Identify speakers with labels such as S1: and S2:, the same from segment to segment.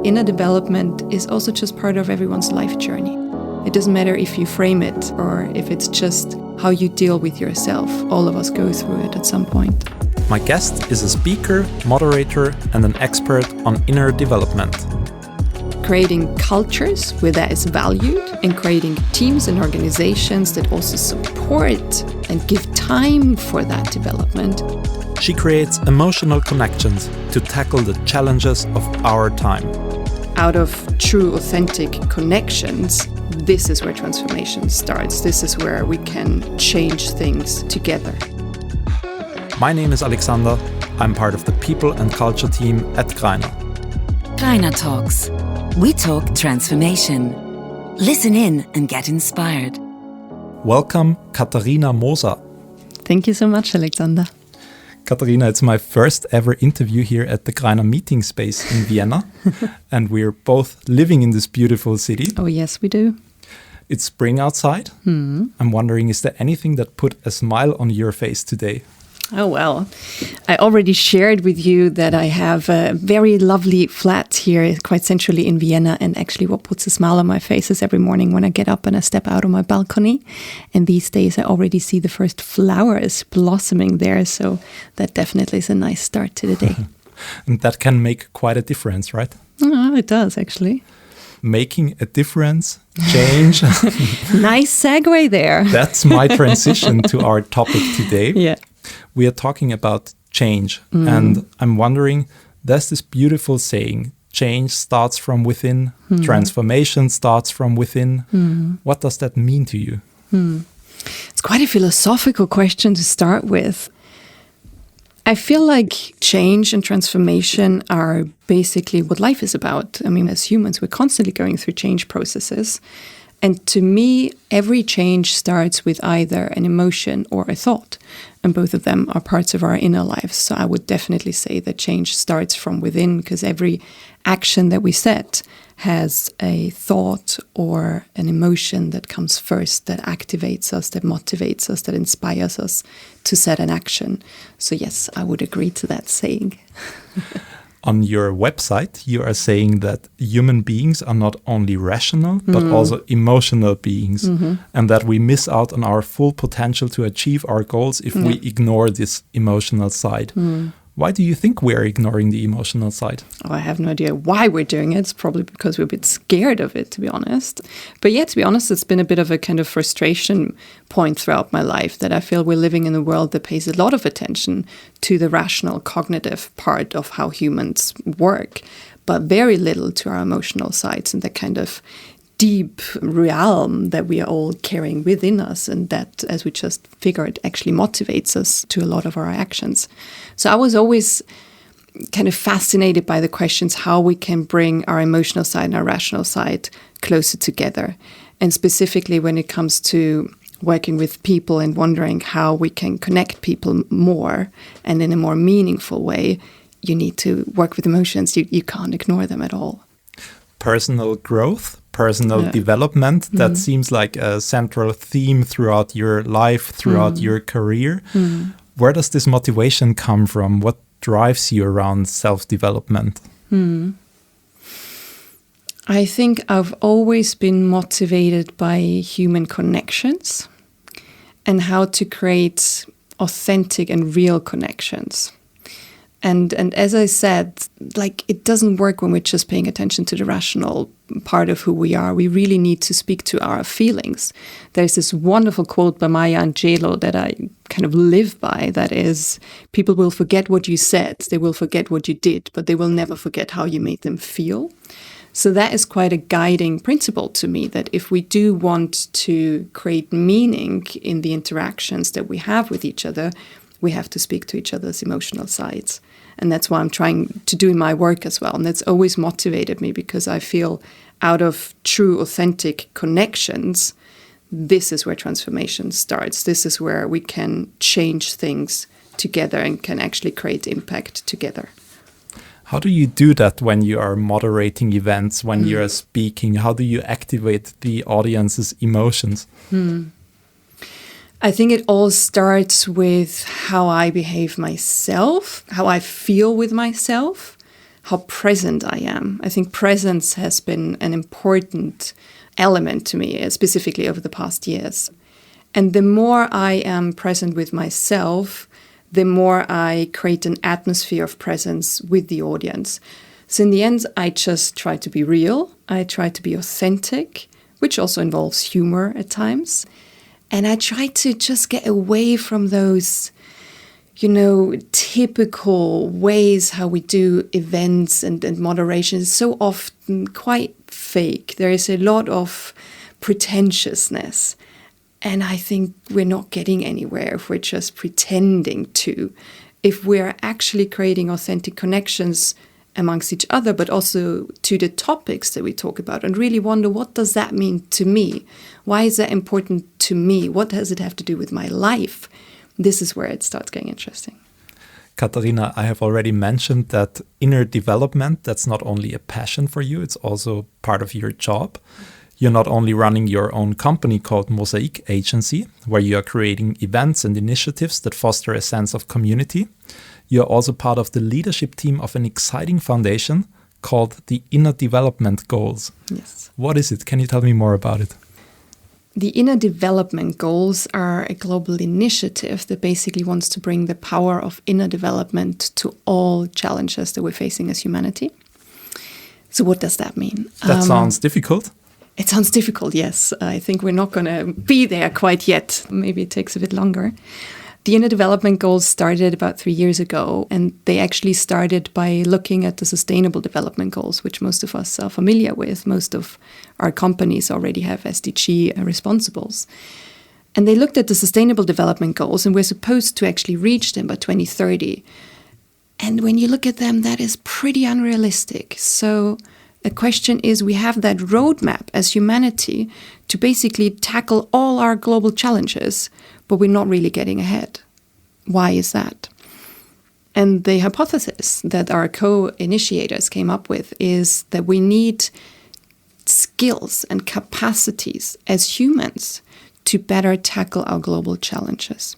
S1: inner development is also just part of everyone's life journey. It doesn't matter if you frame it or if it's just how you deal with yourself. All of us go through it at some point.
S2: My guest is a speaker, moderator, and an expert on inner development.
S1: Creating cultures where that is valued and creating teams and organizations that also support and give time for that development.
S2: She creates emotional connections to tackle the challenges of our time.
S1: Out of true, authentic connections, this is where transformation starts. This is where we can change things together.
S2: My name is Alexander. I'm part of the People and Culture team at Greiner.
S3: Greiner Talks. We talk transformation. Listen in and get inspired.
S2: Welcome, Katharina Moser.
S1: Thank you so much, Alexander.
S2: Katharina, it's my first ever interview here at the Greiner meeting space in Vienna. And we're both living in this beautiful city.
S1: Oh, yes, we do.
S2: It's spring outside. I'm wondering, is there anything that put a smile on your face today?
S1: Oh, well, I already shared with you that I have a very lovely flat here quite centrally in Vienna. And actually what puts a smile on my face is every morning when I get up and I step out on my balcony. And these days I already see the first flowers blossoming there. So that definitely is a nice start to the day.
S2: And that can make quite a difference, right?
S1: Oh, it does, actually.
S2: Making a difference, change.
S1: Nice segue there.
S2: That's my transition to our topic today.
S1: Yeah.
S2: We are talking about change. And I'm wondering, there's this beautiful saying, change starts from within, transformation starts from within. What does that mean to you?
S1: It's quite a philosophical question to start with. I feel like change and transformation are basically what life is about. I mean, as humans, we're constantly going through change processes. And to me, every change starts with either an emotion or a thought. And both of them are parts of our inner lives. So I would definitely say that change starts from within, because every action that we set has a thought or an emotion that comes first, that activates us, that motivates us, that inspires us to set an action. So yes, I would agree to that saying.
S2: On your website, you are saying that human beings are not only rational, but also emotional beings, and that we miss out on our full potential to achieve our goals if we ignore this emotional side. Why do you think we are ignoring the emotional side?
S1: Oh, I have no idea why we're doing it. It's probably because we're a bit scared of it, to be honest. But yeah, to be honest, it's been a bit of a kind of frustration point throughout my life that I feel we're living in a world that pays a lot of attention to the rational, cognitive part of how humans work, but very little to our emotional sides and the kind of deep realm that we are all carrying within us, and that, as we just figured, actually motivates us to a lot of our actions. So I was always kind of fascinated by the questions how we can bring our emotional side and our rational side closer together. And specifically when it comes to working with people and wondering how we can connect people more and in a more meaningful way, you need to work with emotions. You can't ignore them at all.
S2: Personal growth, personal development, that seems like a central theme throughout your life, throughout your career. Where does this motivation come from? What drives you around self-development?
S1: I think I've always been motivated by human connections and how to create authentic and real connections. And as I said, like, it doesn't work when we're just paying attention to the rational part of who we are. We really need to speak to our feelings. There's this wonderful quote by Maya Angelou that I kind of live by, that is, people will forget what you said, they will forget what you did, but they will never forget how you made them feel. So that is quite a guiding principle to me, that if we do want to create meaning in the interactions that we have with each other, we have to speak to each other's emotional sides. And that's what I'm trying to do in my work as well. And that's always motivated me, because I feel out of true, authentic connections, this is where transformation starts. This is where we can change things together and can actually create impact together.
S2: How do you do that when you are moderating events, when you are speaking? How do you activate the audience's emotions?
S1: I think it all starts with how I behave myself, how I feel with myself, how present I am. I think presence has been an important element to me, specifically over the past years. And the more I am present with myself, the more I create an atmosphere of presence with the audience. So in the end, I just try to be real. I try to be authentic, which also involves humor at times. And I try to just get away from those, typical ways how we do events and moderation. It's so often quite fake. There is a lot of pretentiousness. And I think we're not getting anywhere if we're just pretending to. If we're actually creating authentic connections amongst each other, but also to the topics that we talk about, and really wonder, what does that mean to me? Why is that important to me? What does it have to do with my life? This is where it starts getting interesting.
S2: Katharina, I have already mentioned that inner development, that's not only a passion for you, it's also part of your job. You're not only running your own company called Mosaic Agency, where you are creating events and initiatives that foster a sense of community. You're also part of the leadership team of an exciting foundation called the Inner Development Goals.
S1: Yes.
S2: What is it? Can you tell me more about it?
S1: The Inner Development Goals are a global initiative that basically wants to bring the power of inner development to all challenges that we're facing as humanity. So what does that mean?
S2: That sounds difficult.
S1: It sounds difficult, yes. I think we're not going to be there quite yet. Maybe it takes a bit longer. The Inner Development Goals started about 3 years ago, and they actually started by looking at the Sustainable Development Goals, which most of us are familiar with. Most of our companies already have SDG responsibles. And they looked at the Sustainable Development Goals, and we're supposed to actually reach them by 2030. And when you look at them, that is pretty unrealistic. So the question is, we have that roadmap as humanity to basically tackle all our global challenges, but we're not really getting ahead. Why is that? And the hypothesis that our co-initiators came up with is that we need skills and capacities as humans to better tackle our global challenges.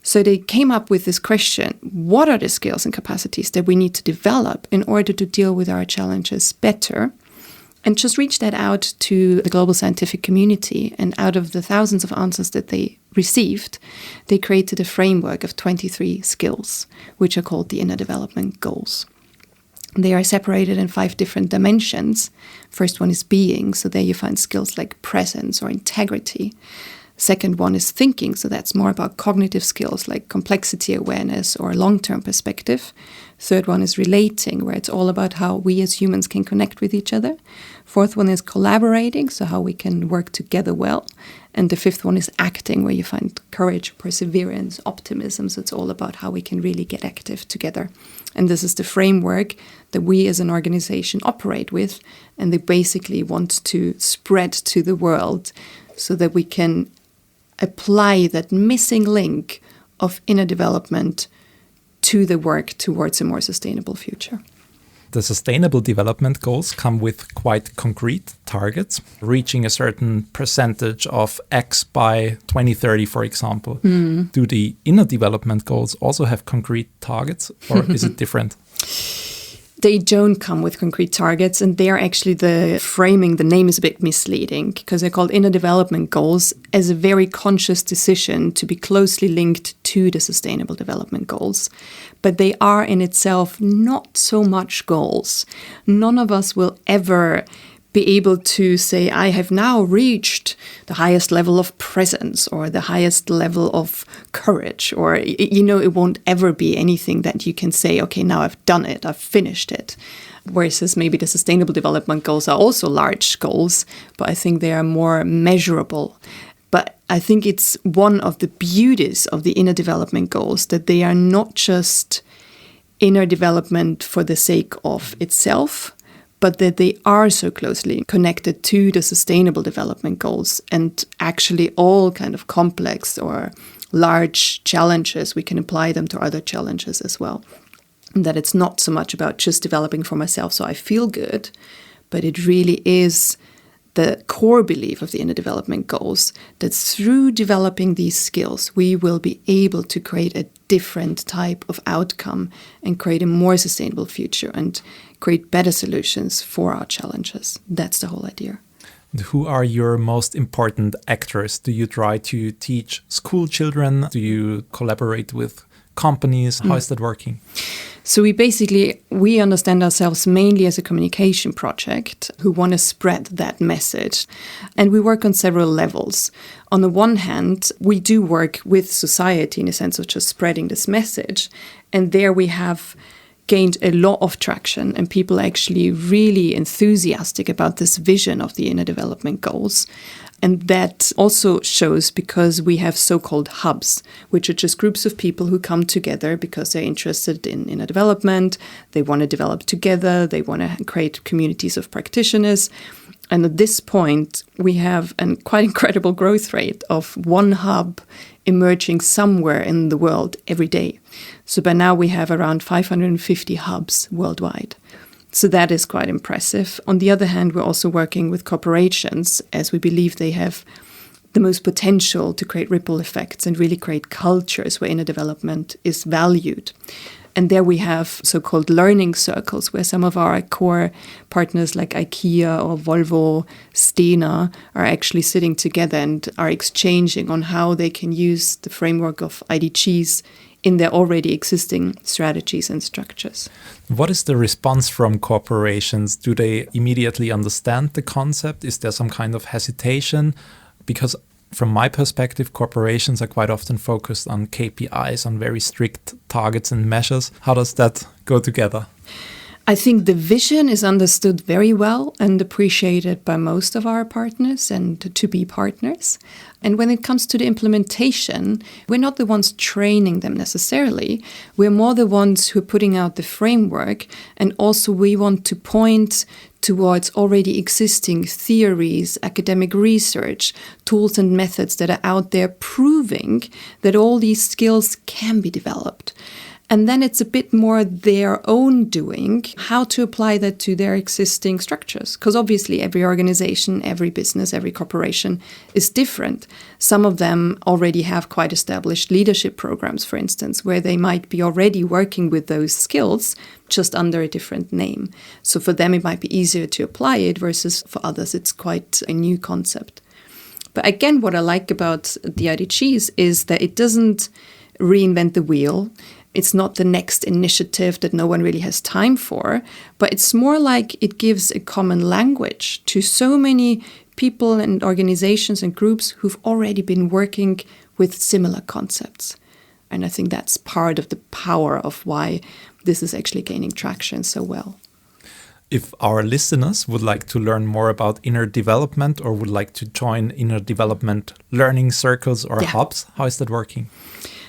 S1: So they came up with this question: what are the skills and capacities that we need to develop in order to deal with our challenges better? And just reach that out to the global scientific community. And out of the thousands of answers that they received, they created a framework of 23 skills, which are called the Inner Development Goals. They are separated in 5 different dimensions. First one is being, so there you find skills like presence or integrity. Second one is thinking, so that's more about cognitive skills like complexity awareness or long-term perspective. Third one is relating, where it's all about how we as humans can connect with each other. Fourth one is collaborating, so how we can work together well. And the fifth one is acting, where you find courage, perseverance, optimism. So it's all about how we can really get active together. And this is the framework that we as an organization operate with. And they basically want to spread to the world so that we can apply that missing link of inner development to the work towards a more sustainable future.
S2: The Sustainable Development Goals come with quite concrete targets, reaching a certain percentage of X by 2030, for example. Do the Inner Development Goals also have concrete targets, or is it different?
S1: They don't come with concrete targets, and they are actually the framing, the name is a bit misleading because they're called Inner Development Goals as a very conscious decision to be closely linked to the Sustainable Development Goals. But they are in itself not so much goals. None of us will ever be able to say, I have now reached the highest level of presence or the highest level of courage, or, it won't ever be anything that you can say, okay, now I've done it, I've finished it. Whereas maybe the Sustainable Development Goals are also large goals, but I think they are more measurable. But I think it's one of the beauties of the Inner Development Goals that they are not just inner development for the sake of itself, but that they are so closely connected to the Sustainable Development Goals, and actually all kind of complex or large challenges, we can apply them to other challenges as well. And that it's not so much about just developing for myself so I feel good, but it really is the core belief of the Inner Development Goals that through developing these skills, we will be able to create a different type of outcome and create a more sustainable future and create better solutions for our challenges. That's the whole idea.
S2: Who are your most important actors? Do you try to teach school children? Do you collaborate with companies? How is that working?
S1: So we understand ourselves mainly as a communication project who want to spread that message. And we work on several levels. On the one hand, we do work with society in a sense of just spreading this message. And there we have gained a lot of traction, and people are actually really enthusiastic about this vision of the inner development goals. And that also shows because we have so-called hubs, which are just groups of people who come together because they're interested in inner development, they want to develop together, they want to create communities of practitioners. And at this point, we have a quite incredible growth rate of one hub emerging somewhere in the world every day. So by now we have around 550 hubs worldwide. So that is quite impressive. On the other hand, we're also working with corporations as we believe they have the most potential to create ripple effects and really create cultures where inner development is valued. And there we have so-called learning circles where some of our core partners like IKEA or Volvo, Stena are actually sitting together and are exchanging on how they can use the framework of IDGs in their already existing strategies and structures.
S2: What is the response from corporations? Do they immediately understand the concept? Is there some kind of hesitation? Because from my perspective, corporations are quite often focused on KPIs, on very strict targets and measures. How does that go together?
S1: I think the vision is understood very well and appreciated by most of our partners and to-be partners. And when it comes to the implementation, we're not the ones training them necessarily. We're more the ones who are putting out the framework. And also we want to point towards already existing theories, academic research, tools and methods that are out there proving that all these skills can be developed. And then it's a bit more their own doing, how to apply that to their existing structures. Because obviously every organization, every business, every corporation is different. Some of them already have quite established leadership programs, for instance, where they might be already working with those skills just under a different name. So for them, it might be easier to apply it versus for others, it's quite a new concept. But again, what I like about the IDGs is that it doesn't reinvent the wheel. It's not the next initiative that no one really has time for, but it's more like it gives a common language to so many people and organizations and groups who've already been working with similar concepts. And I think that's part of the power of why this is actually gaining traction so well.
S2: If our listeners would like to learn more about inner development or would like to join inner development learning circles or hubs, how is that working?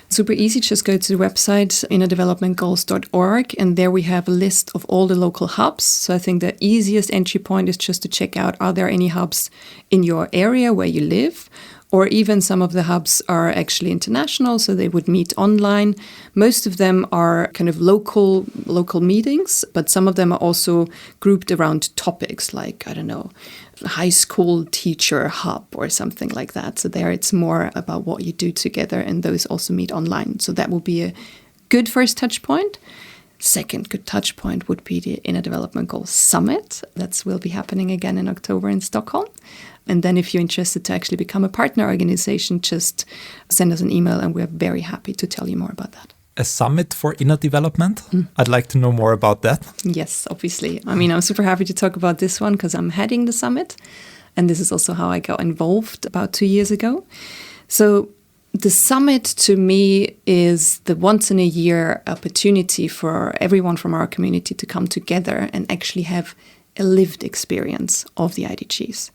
S1: Super easy, just go to the website innerdevelopmentgoals.org, and there we have a list of all the local hubs. So I think the easiest entry point is just to check out, are there any hubs in your area where you live? Or even some of the hubs are actually international, so they would meet online. Most of them are kind of local meetings, but some of them are also grouped around topics like, I don't know, high school teacher hub or something like that. So there it's more about what you do together, and those also meet online. So that will be a good first touch point. Second good touch point would be the Inner Development Goals Summit. That will be happening again in October in Stockholm. And then if you're interested to actually become a partner organization, just send us an email and we're very happy to tell you more about that.
S2: A summit for inner development? I'd like to know more about that.
S1: Yes, obviously. I mean, I'm super happy to talk about this one because I'm heading the summit. And this is also how I got involved about 2 years ago. So the summit to me is the once in a year opportunity for everyone from our community to come together and actually have a lived experience of the IDGs.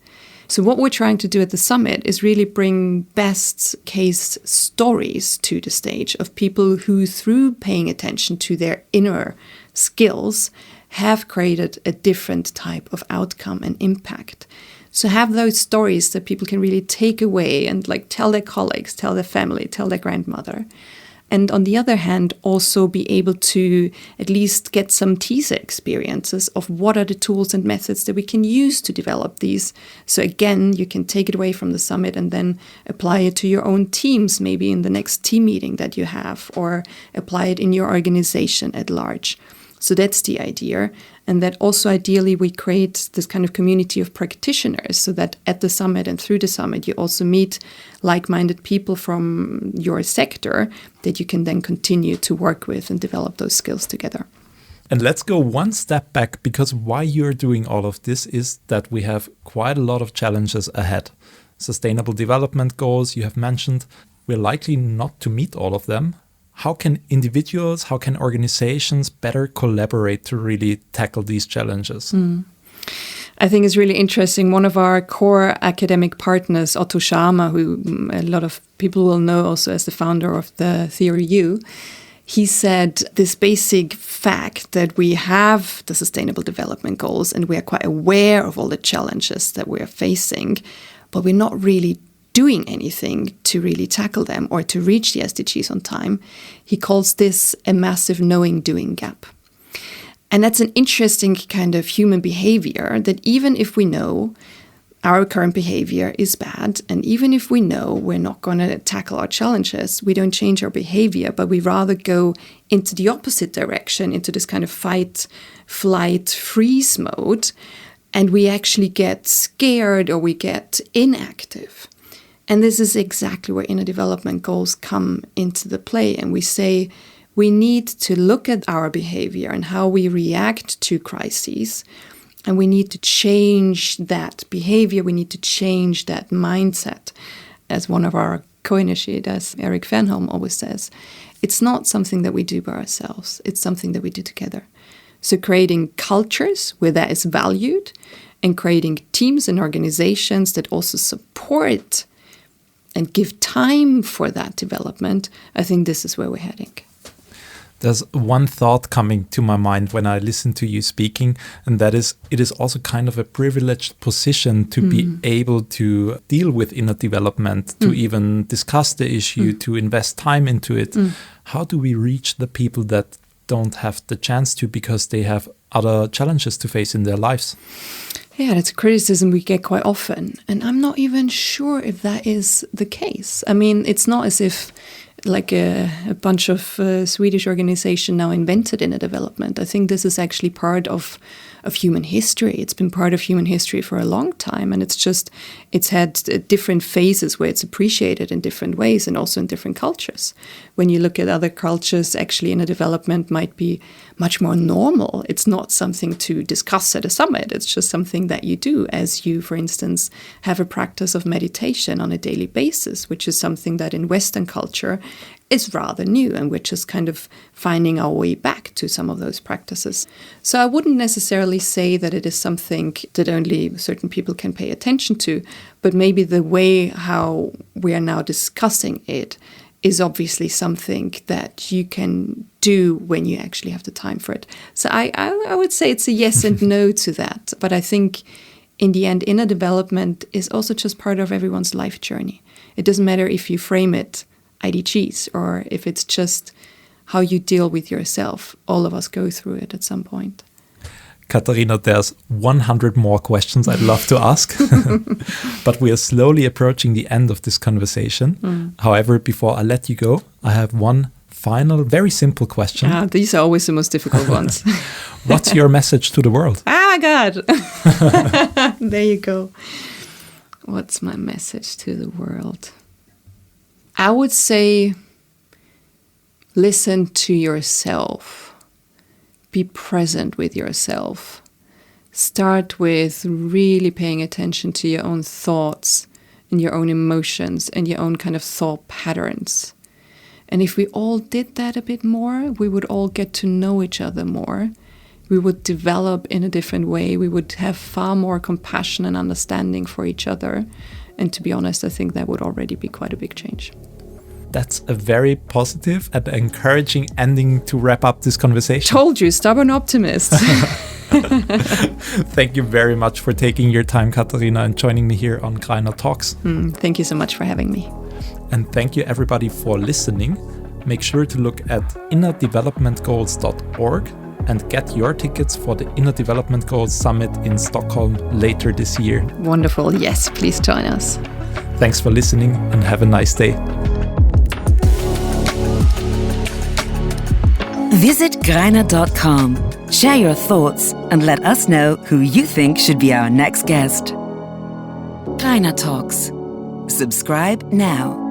S1: So what we're trying to do at the summit is really bring best case stories to the stage of people who, through paying attention to their inner skills, have created a different type of outcome and impact. So have those stories that people can really take away and like tell their colleagues, tell their family, tell their grandmother. And on the other hand, also be able to at least get some teaser experiences of what are the tools and methods that we can use to develop these. So again, you can take it away from the summit and then apply it to your own teams, maybe in the next team meeting that you have, or apply it in your organization at large. So that's the idea. And that also ideally we create this kind of community of practitioners so that at the summit and through the summit, you also meet like-minded people from your sector that you can then continue to work with and develop those skills together.
S2: And let's go one step back, because why you're doing all of this is that we have quite a lot of challenges ahead. Sustainable development goals you have mentioned, we're likely not to meet all of them. How can individuals, how can organizations better collaborate to really tackle these challenges?
S1: I think it's really interesting. One of our core academic partners, Otto Schama, who a lot of people will know also as the founder of the Theory U, he said this basic fact that we have the Sustainable Development Goals and we are quite aware of all the challenges that we are facing, but we're not really doing anything to really tackle them or to reach the SDGs on time. He calls this a massive knowing-doing gap. And that's an interesting kind of human behavior, that even if we know our current behavior is bad, and even if we know we're not going to tackle our challenges, we don't change our behavior, but we rather go into the opposite direction, into this kind of fight, flight, freeze mode, and we actually get scared or we get inactive. And this is exactly where inner development goals come into the play. And we say we need to look at our behavior and how we react to crises. And we need to change that behavior. We need to change that mindset. As one of our co-initiators, Eric Fernholm, always says, it's not something that we do by ourselves. It's something that we do together. So creating cultures where that is valued and creating teams and organizations that also support and give time for that development, I think this is where we're heading.
S2: There's one thought coming to my mind when I listen to you speaking, and that is, it is also kind of a privileged position to be able to deal with inner development, to even discuss the issue, to invest time into it. How do we reach the people that don't have the chance to because they have other challenges to face in their lives?
S1: Yeah, that's a criticism we get quite often. And I'm not even sure if that is the case. I mean, it's not as if like a bunch of Swedish organization now invented inner development. I think this is actually part of human history. It's been part of human history for a long time. And it's had different phases where it's appreciated in different ways and also in different cultures. When you look at other cultures, actually inner development might be much more normal. It's not something to discuss at a summit. It's just something that you do as you, for instance, have a practice of meditation on a daily basis, which is something that in Western culture is rather new, and we're just kind of finding our way back to some of those practices. So I wouldn't necessarily say that it is something that only certain people can pay attention to, but maybe the way how we are now discussing it is obviously something that you can do when you actually have the time for it. So I would say it's a yes and no to that. But I think in the end, inner development is also just part of everyone's life journey. It doesn't matter if you frame it IDGs or if it's just how you deal with yourself. All of us go through it at some point.
S2: Katharina, there's 100 more questions I'd love to ask, but we are slowly approaching the end of this conversation. However, before I let you go, I have one final, very simple question.
S1: These are always the most difficult ones.
S2: What's your message to the world?
S1: Oh my God. There you go. What's my message to the world? I would say listen to yourself. Be present with yourself. Start with really paying attention to your own thoughts and your own emotions and your own kind of thought patterns. And if we all did that a bit more, we would all get to know each other more. We would develop in a different way. We would have far more compassion and understanding for each other. And to be honest, I think that would already be quite a big change.
S2: That's a very positive and encouraging ending to wrap up this conversation.
S1: Told you, stubborn optimist.
S2: Thank you very much for taking your time, Katharina, and joining me here on Greiner Talks.
S1: Thank you so much for having me.
S2: And thank you everybody for listening. Make sure to look at innerdevelopmentgoals.org and get your tickets for the Inner Development Goals Summit in Stockholm later this year.
S1: Wonderful. Yes, please join us.
S2: Thanks for listening and have a nice day.
S3: Visit Greiner.com Share your thoughts and let us know who you think should be our next guest. Greiner Talks. Subscribe now.